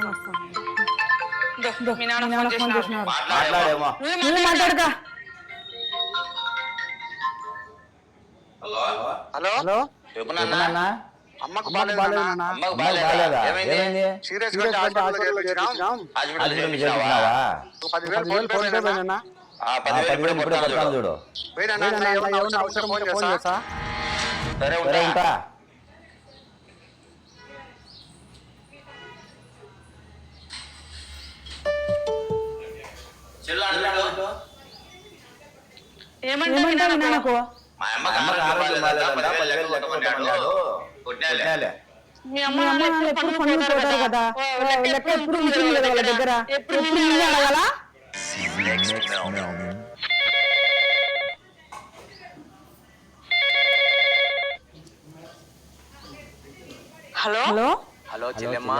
Phone చేసినాడు. మాట్లాడక. Hello hello చెప్పనా? అమ్మకు బాగాలేదా? ఏమైంది? సీరియస్ గా హాస్పిటల్ చేర్పించాం. చేర్పించినావా? 10,000 ఫోన్ పే పోయినా. 10,000 ఇప్పుడే కొడతాను చూడు. ఏమన్నా అవసరం ఉంటే ఫోన్ చేస్తా. సరే ఉంటా. ఏమంటావు నాకు? మా అమ్మకి ఆరోగ్యం బాగాలేదంట, 10,000 లెక్క కొట్టమన్నాడు. కొట్టినాలే. మీ అమ్మ నాన్న ఎప్పుడు పనులు పోతారు కదా, లెక్క ఎప్పుడు ఉంటుంది కదా వాళ్ళ దగ్గర, ఎప్పుడు నేనే అడగాలా? హలో హలో హలో చెల్లెమ్మా,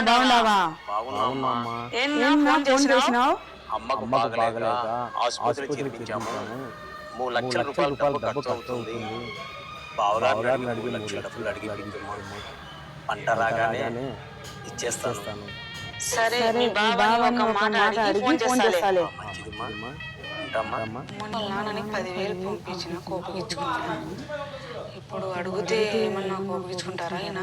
బాగున్నావా? బాగున్నామ్మా. ఫోన్ చేసినావు? అమ్మకు బాగలేక ఆసుపత్రి చేర్పించాము. 3 లక్షల రూపాయలు డబ్బు ఖర్చు అవుతుంది. బావగారిని అడిగి 3 లక్షల డబ్బులు అడిగి పంట రాగానే ఇచ్చేస్తాను. సరే మీ బావని ఒక మాట అడిగి ఫోన్ చేస్తాలే. మంచిదమ్మా, ఉంటామ్మా. నాన్నని 10,000 పంపించిన కోపగించుకుంటాను. ఇప్పుడు అడిగితే ఏమన్నా కోపగించుకుంటారా? ఆయన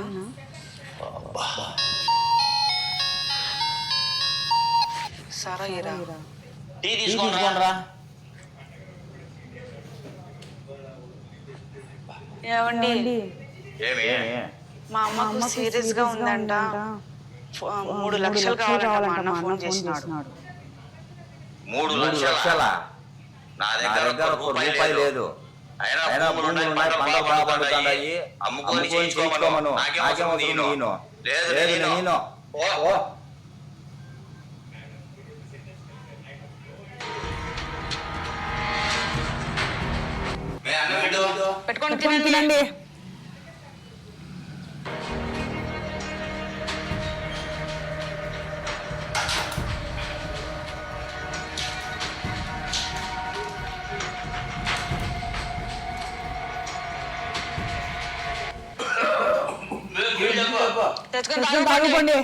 సరే ఇరా టీ తీసుకోరా. ఏవండి, మా అమ్మకు సీరియస్ గా ఉందంట, 3 లక్షలు కావాలంట. మా అన్న ఫోన్ చేసినాడు. 3 లక్షలా? నా దగ్గర రూపాయి లేదు. అయినా భూములు ఉన్నాయి, పంటలు బాగా పండుతాయి. అమ్ముకొని చేయించుకోమను. నాకేమో నేను లేదు నేను. పెట్టుకొని తినండి. తెచ్చుకొని తాగుకోండి.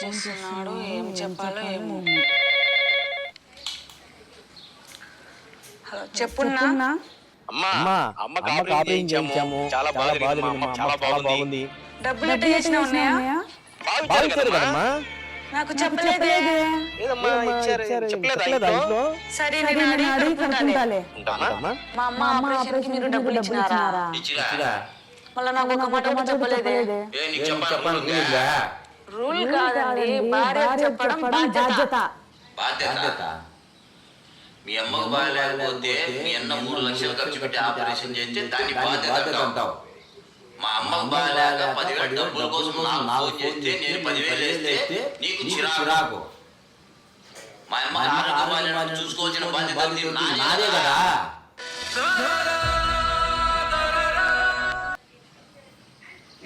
చేస్తున్నాడు, ఏం చెప్పాలో ఏమో. హలో చెప్పున్నా. అమ్మకి ఆపరేషన్ చేయించాము. చాలా బాగుంది. డబ్బులు ఎట్లా చేసినా ఉన్నాయా? నాకు చెప్పలేదే. సరే నేను అడిగి కనుక్కుంటాలే. మా అమ్మ ఆపరేషన్ మీరు డబ్బులు ఇచ్చినారా? మళ్ళీ నాకు ఒక మాట కూడా చెప్పలేదే. రూల్ కాదండి, భార్య చెప్పడం బాధ్యత. మీ అమ్మకు బాగాలేకపోతే మీ అన్న 3 లక్షలు ఖర్చు పెట్టి ఆపరేషన్ చేస్తే దాన్ని బాధ్యత అంటావు. మా అమ్మకు బాగాలేక 10,000 డబ్బుల కోసం నాకు ఫోన్ చేస్తే నేను 10,000 వేస్తే నీకు చిరాకు. మా అమ్మ ఆరోగ్యం బాగాలేదని చూసుకోవాల్సిన బాధ్యత నాదే కదా.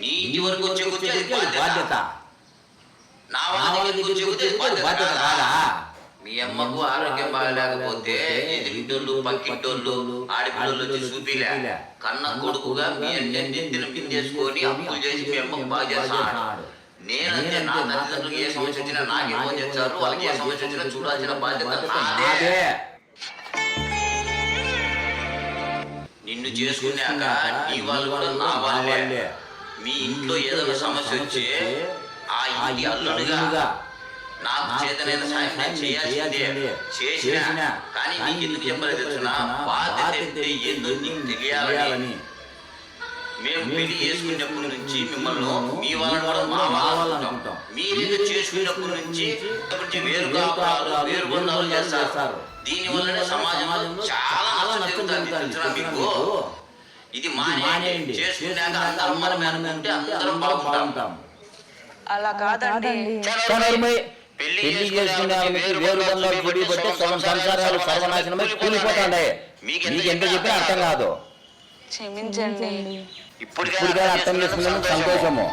నీ ఇంటి వరకు వచ్చే బాధ్యత, నా వాళ్ళ దగ్గరికి వచ్చే బాధ్యత కాదా? మీ అమ్మకు ఆరోగ్యం బాగాలేకపోతే ఎదురింటోళ్ళు పక్కింటోళ్ళు ఆడపిల్లలు వచ్చి చూపిలే. కన్న కొడుకుగా మీ అన్ని తినిపించేసుకొని అప్పులు చేసి మీ అమ్మకు బాగా చేస్తాడు. నేనంతే, నా తల్లిదండ్రులకు ఏ సమస్య వచ్చినా నాకే ఫోన్ చేస్తారు. వాళ్ళకి ఏ సమస్య వచ్చినా చూడాల్సిన బాధ్యత నాదే. నిన్ను చేసుకున్నాక నీ వాళ్ళు కూడా నా వాళ్ళే. మీ ఇంట్లో ఏదైనా సమస్య వచ్చి ఆ ఇంటి అల్లుడుగా నాకు చేతనైన సాయం నేను చేయాల్సిందే. చేసినా కానీ నీకు ఎందుకు చెప్పలేదు తెలుసునా? బాధ్యత ఏందో నీకు తెలియాలని. మేము పెళ్లి చేసుకున్నప్పటి నుంచి మిమ్మల్ని మీ వాళ్ళని కూడా మా వాళ్ళు అనుకుంటాం. మీరు చేసుకున్నప్పటి నుంచి వేరు కాపురాలు వేరు బంధాలు చేస్తారు. దీని వల్లనే సమాజంలో చాలా నష్టం జరుగుతుంది తెలుసునా మీకు? ఇది మానేయండి. చేసుకున్నాక అందరం మనం అందరం బాగుంటాం. అలా కాదండి. పెళ్లి చేసుకునే వేరు బంధాలు విడిపోతే సంసారాలు సర్వనాశనమై కూలిపోతాయి. మీకు ఎంత చెప్పినా అర్థం కాదు. క్షమించండి. ఇప్పుడు అర్థం చేసుకునే సంతోషము.